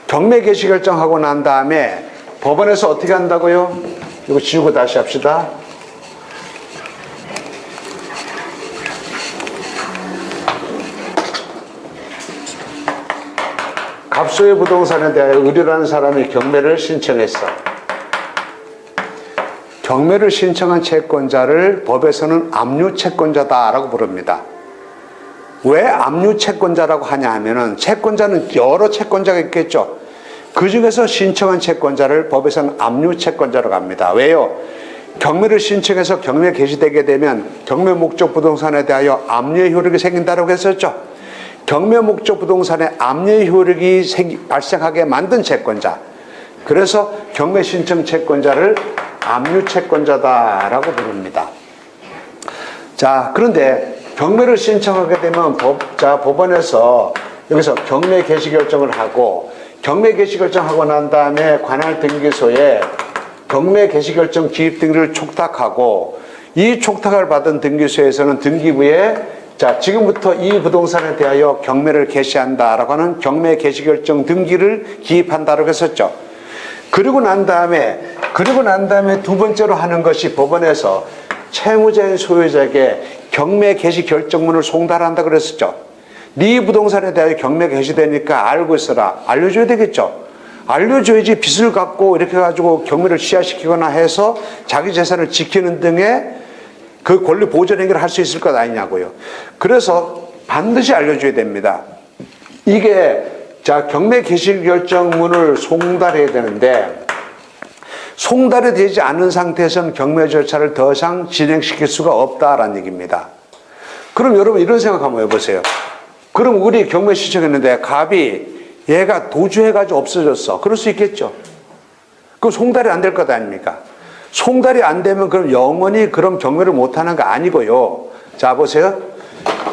경매 개시 결정하고 난 다음에 법원에서 어떻게 한다고요? 이거 지우고 다시 합시다. 갑소의 부동산에 대하여 의뢰라는 사람이 경매를 신청했어. 경매를 신청한 채권자를 법에서는 압류채권자다라고 부릅니다. 왜 압류채권자라고 하냐 하면은 채권자는 여러 채권자가 있겠죠. 그 중에서 신청한 채권자를 법에서는 압류채권자라고 합니다. 왜요? 경매를 신청해서 경매 개시되게 되면 경매 목적 부동산에 대하여 압류의 효력이 생긴다고 했었죠. 경매 목적 부동산에 압류의 효력이 발생하게 만든 채권자. 그래서 경매 신청 채권자를 압류채권자다라고 부릅니다. 자, 그런데 경매를 신청하게 되면 법원에서 여기서 경매 개시 결정을 하고, 경매 개시 결정하고 난 다음에 관할 등기소에 경매 개시 결정 기입 등기를 촉탁하고, 이 촉탁을 받은 등기소에서는 등기부에 자, 지금부터 이 부동산에 대하여 경매를 개시한다라고 하는 경매 개시 결정 등기를 기입한다라고 했었죠. 그리고 난 다음에 두 번째로 하는 것이 법원에서 채무자인 소유자에게 경매 개시 결정문을 송달한다 그랬었죠. 네 부동산에 대하여 경매 개시되니까 알고 있어라. 알려줘야 되겠죠. 알려줘야지 빚을 갖고 이렇게 해가지고 경매를 취하시키거나 해서 자기 재산을 지키는 등의 그 권리 보전 행위를 할 수 있을 것 아니냐고요. 그래서 반드시 알려줘야 됩니다. 이게 자, 경매 개시 결정문을 송달해야 되는데, 송달이 되지 않은 상태에서는 경매 절차를 더 이상 진행시킬 수가 없다라는 얘기입니다. 그럼 여러분 이런 생각 한번 해보세요. 그럼 우리 경매 신청했는데 갑이 얘가 도주해가지고 없어졌어. 그럴 수 있겠죠. 그럼 송달이 안 될 것 아닙니까? 송달이 안 되면 그럼 영원히 그럼 경매를 못하는 거 아니고요. 자, 보세요.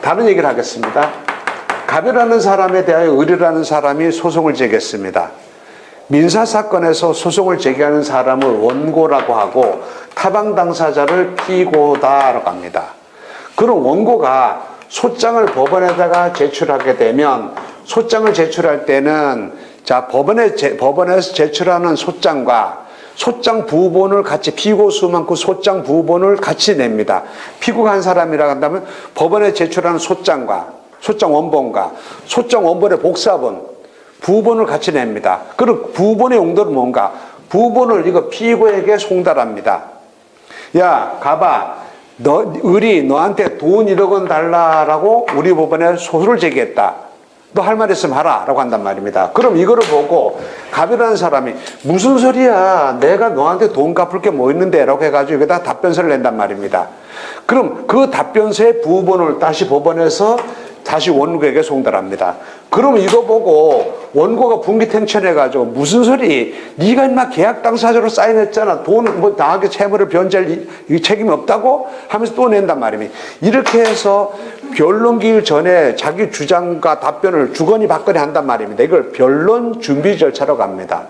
다른 얘기를 하겠습니다. 갑이라는 사람에 대하여 의뢰라는 사람이 소송을 제기했습니다. 민사사건에서 소송을 제기하는 사람을 원고라고 하고 타방 당사자를 피고다라고 합니다. 그럼 원고가 소장을 법원에다가 제출하게 되면, 소장을 제출할 때는 자, 법원에서 제출하는 소장과 소장 부본을 같이, 피고 수 많고 소장 부본을 같이 냅니다. 피고가 한 사람이라고 한다면 법원에 제출하는 소장과 소장 원본과 소장 원본의 복사본, 부본을 같이 냅니다. 그럼 부본의 용도는 뭔가? 부본을 이거 피고에게 송달합니다. 야, 가봐. 을이 너한테 돈 1억 원 달라라고 우리 법원에 소송을 제기했다. 너 할 말 있으면 하라 라고 한단 말입니다. 그럼 이거를 보고 갑이라는 사람이 무슨 소리야, 내가 너한테 돈 갚을 게 뭐 있는데 라고 해가지고 여기다 답변서를 낸단 말입니다. 그럼 그 답변서의 부본을 다시 법원에서 다시 원고에게 송달합니다. 그럼 이거 보고 원고가 분기탱천해가지고 무슨 소리, 네가 인마 계약 당사자로 사인했잖아, 돈 뭐 나하게 채무를 변제할 책임이 없다고 하면서 또 낸단 말입니다. 이렇게 해서 변론 기일 전에 자기 주장과 답변을 주거니 받거니 한단 말입니다. 이걸 변론 준비 절차라고 합니다.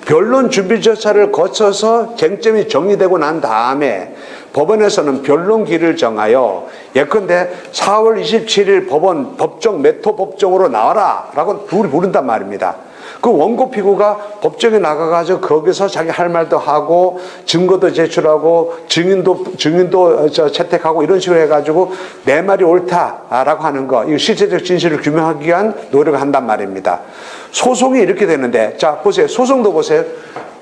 변론 준비 절차를 거쳐서 쟁점이 정리되고 난 다음에 법원에서는 변론기를 정하여 예컨대 4월 27일 법정 매토 법정으로 나와라 라고 둘이 부른단 말입니다. 그 원고 피고가 법정에 나가가지고 거기서 자기 할 말도 하고 증거도 제출하고 증인도 채택하고 이런 식으로 해가지고 내 말이 옳다라고 하는 거, 이 실체적 진실을 규명하기 위한 노력을 한단 말입니다. 소송이 이렇게 되는데, 자 보세요. 소송도 보세요.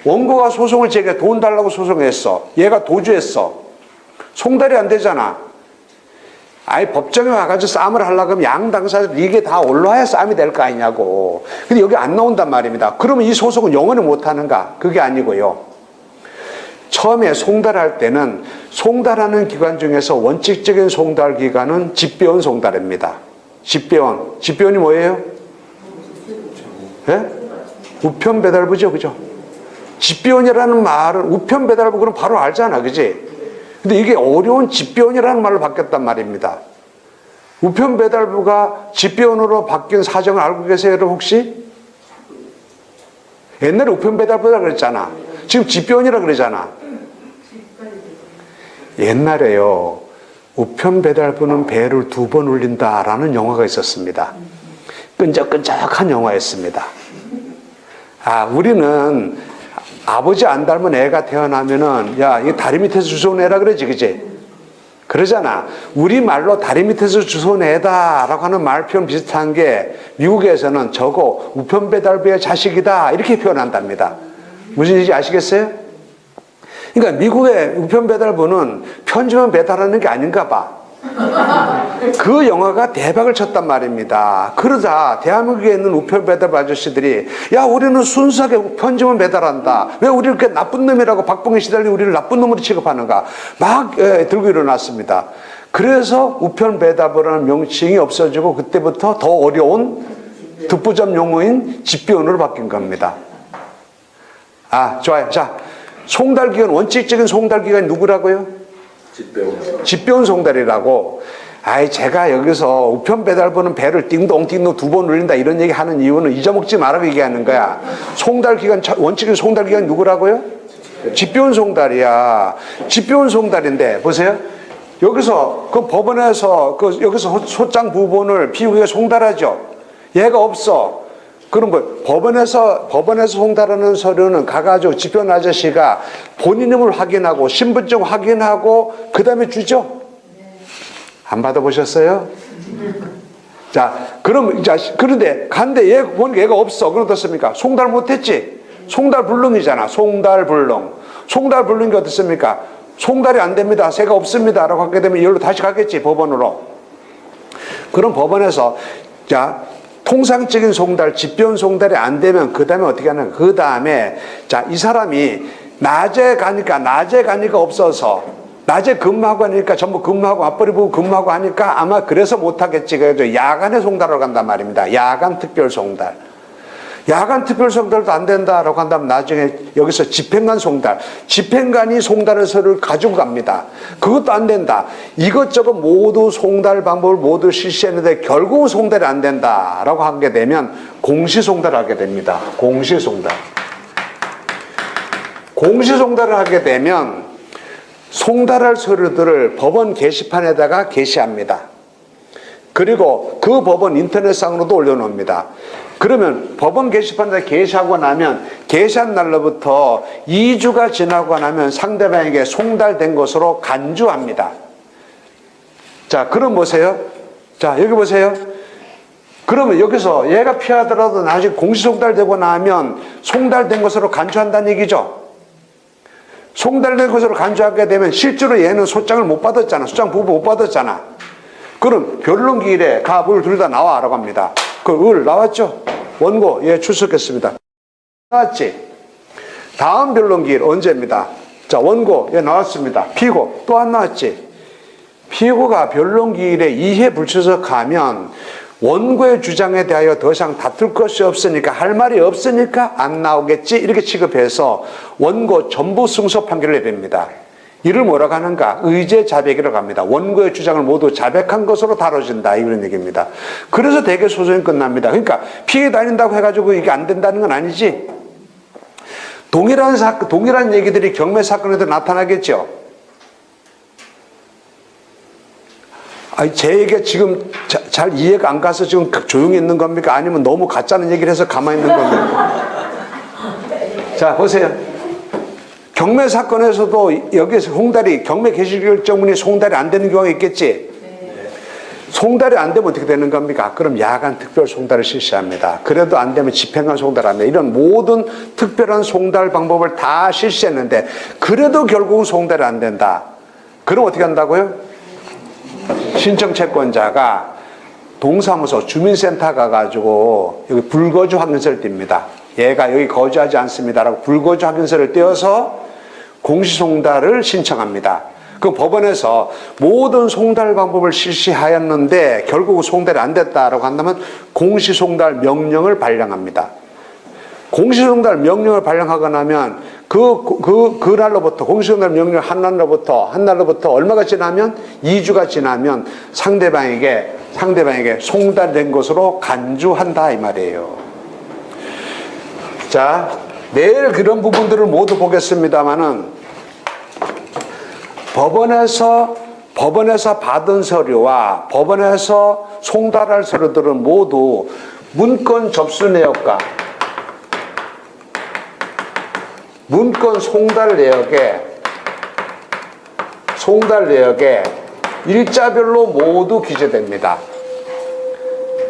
원고가 소송을 제기해 돈 달라고 소송했어. 얘가 도주했어. 송달이 안 되잖아. 아예 법정에 와가지고 싸움을 하려고 하면 양 당사자들 이게 다 올라와야 싸움이 될 거 아니냐고. 근데 여기 안 나온단 말입니다. 그러면 이 소송은 영원히 못하는가? 그게 아니고요. 처음에 송달할 때는 송달하는 기간 중에서 원칙적인 송달 기간은 집배원 송달입니다. 집배원. 집배원이 뭐예요? 예? 우편배달부죠, 그죠? 집배원이라는 말은 우편배달부 그럼 바로 알잖아, 그지? 근데 이게 어려운 집배원이라는 말로 바뀌었단 말입니다. 우편배달부가 집배원으로 바뀐 사정을 알고 계세요, 여러분 혹시? 옛날에 우편배달부라 그랬잖아. 지금 집배원이라 그러잖아. 옛날에요, 우편배달부는 배를 2번 울린다라는 영화가 있었습니다. 끈적끈적한 영화였습니다. 우리는 아버지 안 닮은 애가 태어나면은, 야, 이거 다리 밑에서 주워온 애라 그러지, 그지? 그러잖아. 우리 말로 다리 밑에서 주워온 애다라고 하는 말 표현 비슷한 게 미국에서는 저거 우편배달부의 자식이다. 이렇게 표현한답니다. 무슨 얘기인지 아시겠어요? 그러니까 미국의 우편배달부는 편지만 배달하는 게 아닌가 봐. 그 영화가 대박을 쳤단 말입니다. 그러자 대한민국에 있는 우편배달부 아저씨들이, 야, 우리는 순수하게 편지만 배달한다. 왜 우리를 그렇게 나쁜 놈이라고 박봉에 시달리 우리를 나쁜 놈으로 취급하는가. 막 들고 일어났습니다. 그래서 우편배달부라는 명칭이 없어지고 그때부터 더 어려운 듣보잡 용어인 집배원으로 바뀐 겁니다. 좋아요. 자, 송달기관, 원칙적인 송달기관이 누구라고요? 집배원 송달이라고. 제가 여기서 우편배달부는 배를 띵동띵동 2번 울린다 이런 얘기 하는 이유는 잊어먹지 말라고 얘기하는 거야. 송달기관, 원칙적인 송달기관이 누구라고요? 집배원 송달이야. 집배원 송달인데, 보세요. 여기서, 그 법원에서, 여기서 소장 부본을 피고가 송달하죠. 얘가 없어. 그럼 법원에서 송달하는 서류는 가가지고 집배원 아저씨가 본인 이름을 확인하고 신분증 확인하고 그 다음에 주죠? 안 받아보셨어요? 자, 그런데 간데 보니까 얘가 없어. 그럼 어떻습니까? 송달 못했지? 송달불능이잖아. 송달불능이 어떻습니까? 송달이 안 됩니다. 새가 없습니다. 라고 하게 되면 이걸로 다시 가겠지, 법원으로. 그럼 법원에서, 통상적인 송달, 집배원 송달이 안 되면 그 다음에 어떻게 하냐. 그 다음에, 이 사람이 낮에 가니까 없어서, 낮에 근무하고 하니까 전부 근무하고 맞벌이 보고 근무하고 하니까 아마 그래서 못하겠지. 그래서 야간에 송달하러 간단 말입니다. 야간 특별 송달. 야간 특별 송달도 안 된다라고 한다면 나중에 여기서 집행관 송달, 집행관이 송달의 서류를 가지고 갑니다. 그것도 안 된다. 이것저것 모두 송달 방법을 모두 실시했는데 결국은 송달이 안 된다라고 하게 되면 공시송달을 하게 됩니다. 공시송달을 하게 되면 송달할 서류들을 법원 게시판에다가 게시합니다. 그리고 그 법원 인터넷상으로도 올려놓습니다. 그러면 법원 게시판에다 게시하고 나면 게시한 날로부터 2주가 지나고 나면 상대방에게 송달된 것으로 간주합니다. 자, 그럼 보세요. 자, 여기 보세요. 그러면 여기서 얘가 피하더라도 나중에 공시송달되고 나면 송달된 것으로 간주한다는 얘기죠. 송달된 것으로 간주하게 되면 실제로 얘는 소장을 못 받았잖아. 소장 부부 못 받았잖아. 그럼 변론기일에 물 둘 다 나와 라고 합니다. 나왔죠? 원고, 출석했습니다. 나왔지? 다음 변론기일 언제입니다. 자, 원고, 나왔습니다. 피고, 또 안 나왔지? 피고가 변론기일에 이해 불출석하면 원고의 주장에 대하여 더 이상 다툴 것이 없으니까, 할 말이 없으니까 안 나오겠지? 이렇게 취급해서 원고 전부 승소 판결을 내립니다. 이를 뭐라고 하는가? 의제 자백이라고 합니다. 원고의 주장을 모두 자백한 것으로 다뤄진다. 이런 얘기입니다. 그래서 대개 소송이 끝납니다. 그러니까 피해 다닌다고 해가지고 이게 안 된다는 건 아니지. 동일한 얘기들이 경매 사건에도 나타나겠죠. 제 얘기가 지금 잘 이해가 안 가서 지금 조용히 있는 겁니까? 아니면 너무 가짜는 얘기를 해서 가만히 있는 겁니까? 자, 보세요. 경매 사건에서도 여기에서 경매 개시 결정문이 송달이 안 되는 경우가 있겠지? 송달이 안 되면 어떻게 되는 겁니까? 그럼 야간 특별 송달을 실시합니다. 그래도 안 되면 집행관 송달합니다. 이런 모든 특별한 송달 방법을 다 실시했는데 그래도 결국은 송달이 안 된다. 그럼 어떻게 한다고요? 신청 채권자가 동사무소 주민센터 가가지고 여기 불거주 확인서를 띱니다. 얘가 여기 거주하지 않습니다라고 불거주 확인서를 떼어서 공시송달을 신청합니다. 그 법원에서 모든 송달 방법을 실시하였는데 결국 송달이 안 됐다라고 한다면 공시송달 명령을 발령합니다. 공시송달 명령을 발령하고 나면 그 날로부터 공시송달 명령 한 날로부터 얼마가 지나면 2주가 지나면 상대방에게 송달된 것으로 간주한다 이 말이에요. 자, 내일 그런 부분들을 모두 보겠습니다만은 법원에서 받은 서류와 법원에서 송달할 서류들은 모두 문건 접수 내역과 문건 송달 내역에 일자별로 모두 기재됩니다.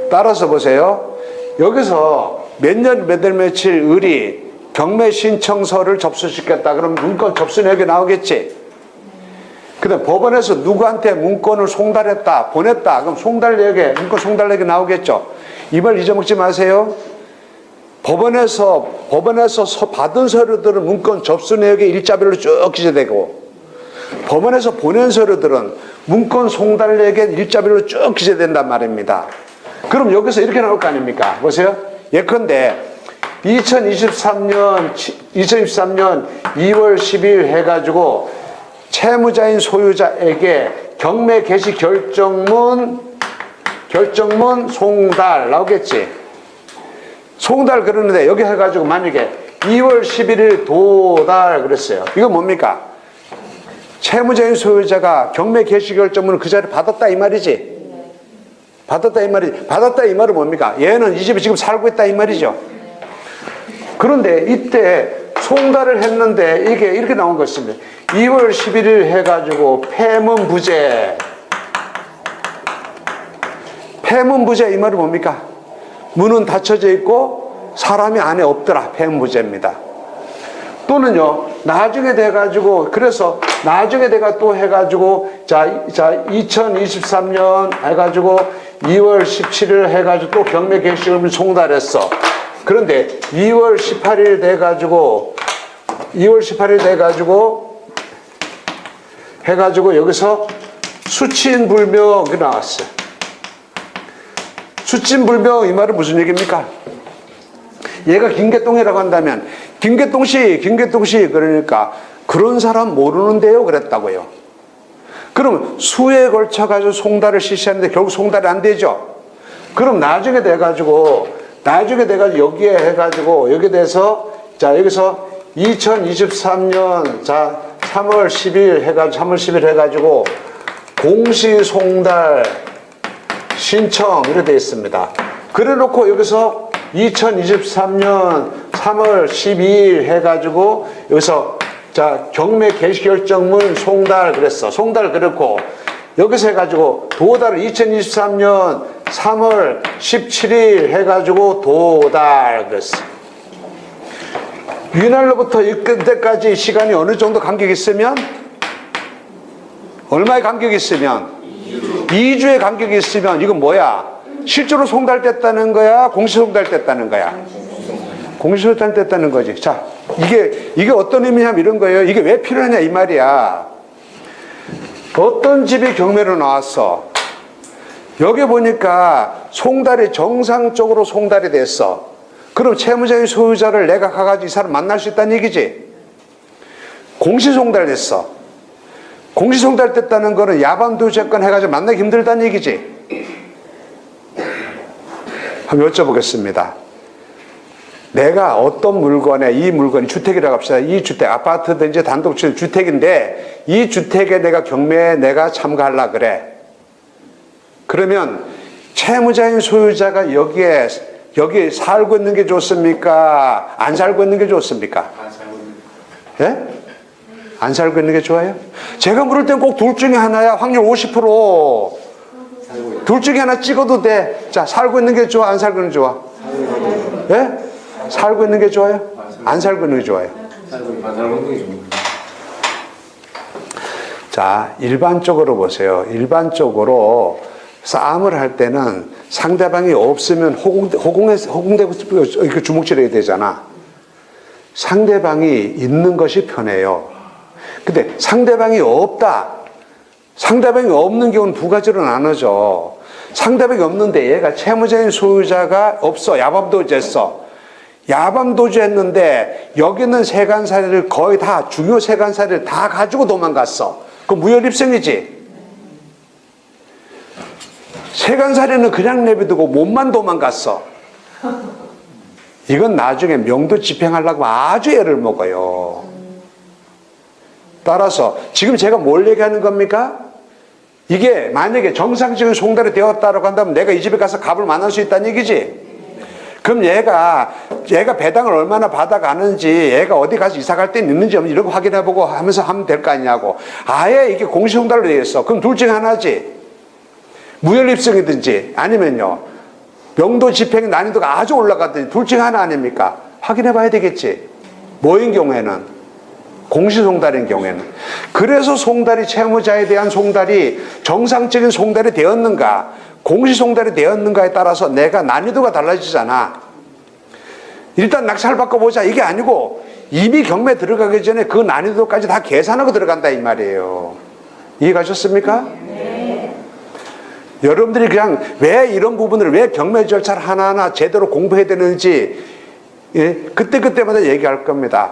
따라서 보세요. 여기서 몇 년 몇 월 며칠 을이 경매 신청서를 접수시켰다. 그럼 문건 접수 내역이 나오겠지. 근데 법원에서 누구한테 문건을 송달했다, 보냈다. 그럼 송달 내역에, 문건 송달 내역이 나오겠죠. 이 말 잊어먹지 마세요. 법원에서 받은 서류들은 문건 접수 내역에 일자별로 쭉 기재되고, 법원에서 보낸 서류들은 문건 송달 내역에 일자별로 쭉 기재된단 말입니다. 그럼 여기서 이렇게 나올 거 아닙니까? 보세요. 예컨대 2023년 2월 10일 해가지고 채무자인 소유자에게 경매 개시 결정문 송달 나오겠지. 송달 그러는데 여기 해가지고 만약에 2월 11일 도달 그랬어요. 이거 뭡니까? 채무자인 소유자가 경매 개시 결정문을 그 자리에 받았다 이 말이지. 받았다 이 말은 뭡니까? 얘는 이 집에 지금 살고 있다 이 말이죠. 그런데 이때 송달을 했는데 이게 이렇게 나온 것입니다. 2월 11일 해가지고 폐문부재 이 말은 뭡니까? 문은 닫혀져 있고 사람이 안에 없더라. 폐문부재입니다. 또는요, 나중에 돼가지고, 그래서 나중에 내가 또 해가지고, 자, 2023년 해가지고 2월 17일 해가지고 또 경매 개시금을 송달했어. 그런데 2월 18일 해가지고 여기서 수친불명이 나왔어요. 수친불명 이 말은 무슨 얘기입니까? 얘가 김계똥이라고 한다면 김계똥씨 그러니까 그런 사람 모르는데요 그랬다고요. 그럼 수에 걸쳐 가지고 송달을 실시하는데 결국 송달이 안 되죠. 그럼 나중에 돼가지고 여기에 해가지고 여기 돼서 자 여기서 2023년 자 3월 10일 해가지고 공시송달 신청 이렇게 되어 있습니다. 그래 놓고 여기서 2023년 3월 12일 해가지고 여기서 자 경매 개시 결정문 송달 그랬어. 송달 그렇고 여기서 해가지고 도달을 2023년 3월 17일 해가지고 도달 그랬어. 이날로부터 이때까지 시간이 어느 정도 간격이 있으면 얼마의 간격이 있으면 2주의 간격이 있으면 이건 뭐야? 실제로 송달됐다는 거야? 공시송달됐다는 거야? 공시송달됐다는 거지. 자, 이게 어떤 의미냐면 이런 거예요. 이게 왜 필요하냐 이 말이야. 어떤 집이 경매로 나왔어. 여기 보니까 송달이 정상적으로 송달이 됐어. 그럼 채무자의 소유자를 내가 가가지고 이 사람 만날 수 있다는 얘기지. 공시송달 됐어. 공시송달 됐다는 거는 야밤도주권 해가지고 만나기 힘들다는 얘기지. 한번 여쭤보겠습니다. 내가 어떤 물건에 이 물건이 주택이라고 합시다. 이 주택, 아파트든지 단독주택인데 이 주택에 내가 경매에 내가 참가하려고 그래. 그러면 채무자인 소유자가 여기 살고 있는 게 좋습니까? 안 살고 있는 게 좋습니까? 예? 안 살고 있는 게 좋아요? 제가 물을 땐 꼭 둘 중에 하나야. 확률 50%. 둘 중에 하나 찍어도 돼. 자, 살고 있는 게 좋아? 안 살고 있는 게 좋아? 예? 살고 있는 게 좋아요? 안 살고 있는 게 좋아요? 자, 일반적으로 보세요. 일반적으로 싸움을 할 때는 상대방이 없으면 호공되고 주먹질해야 되잖아. 상대방이 있는 것이 편해요. 근데 상대방이 없다. 상대방이 없는 경우는 두 가지로 나눠져. 상대방이 없는데 얘가 채무자인 소유자가 없어. 야밤도주했어. 야밤도주했는데 여기 있는 세간사리를 거의 다 중요 세간사리를 다 가지고 도망갔어. 그 무혈입성이지. 세간사리는 그냥 내비두고 몸만 도망갔어. 이건 나중에 명도 집행하려고 아주 애를 먹어요. 따라서 지금 제가 뭘 얘기하는 겁니까? 이게 만약에 정상적인 송달이 되었다고 한다면 내가 이 집에 가서 갑을 만날 수 있다는 얘기지. 그럼 얘가 배당을 얼마나 받아가는지, 얘가 어디 가서 이사 갈 때 있는지 없는지 이런 거 확인해보고 하면서 하면 될 거 아니냐고. 아예 이게 공시송달로 되어 있어. 그럼 둘 중에 하나지. 무연립성이든지 아니면요, 명도 집행 난이도가 아주 올라갔든지 둘 중에 하나 아닙니까? 확인해봐야 되겠지. 뭐인 경우에는? 공시송달인 경우에는. 그래서 송달이 채무자에 대한 송달이 정상적인 송달이 되었는가, 공시송달이 되었는가에 따라서 내가 난이도가 달라지잖아. 일단 낙찰 바꿔보자 이게 아니고 이미 경매 들어가기 전에 그 난이도까지 다 계산하고 들어간다 이 말이에요. 이해가셨습니까? 네. 여러분들이 그냥 왜 이런 부분을, 왜 경매 절차를 하나하나 제대로 공부해야 되는지, 예? 그때마다 얘기할 겁니다.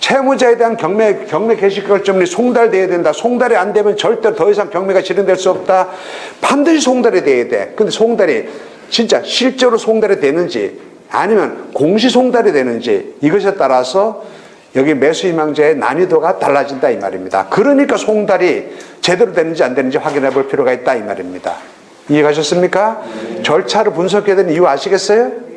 채무자에 대한 경매 개시 결정이 송달돼야 된다. 송달이 안 되면 절대로 더 이상 경매가 진행될 수 없다. 반드시 송달이 돼야 돼. 근데 송달이 진짜 실제로 송달이 되는지 아니면 공시 송달이 되는지, 이것에 따라서 여기 매수희망자의 난이도가 달라진다 이 말입니다. 그러니까 송달이 제대로 되는지 안 되는지 확인해 볼 필요가 있다 이 말입니다. 이해가셨습니까? 절차를 분석해야 되는 이유 아시겠어요?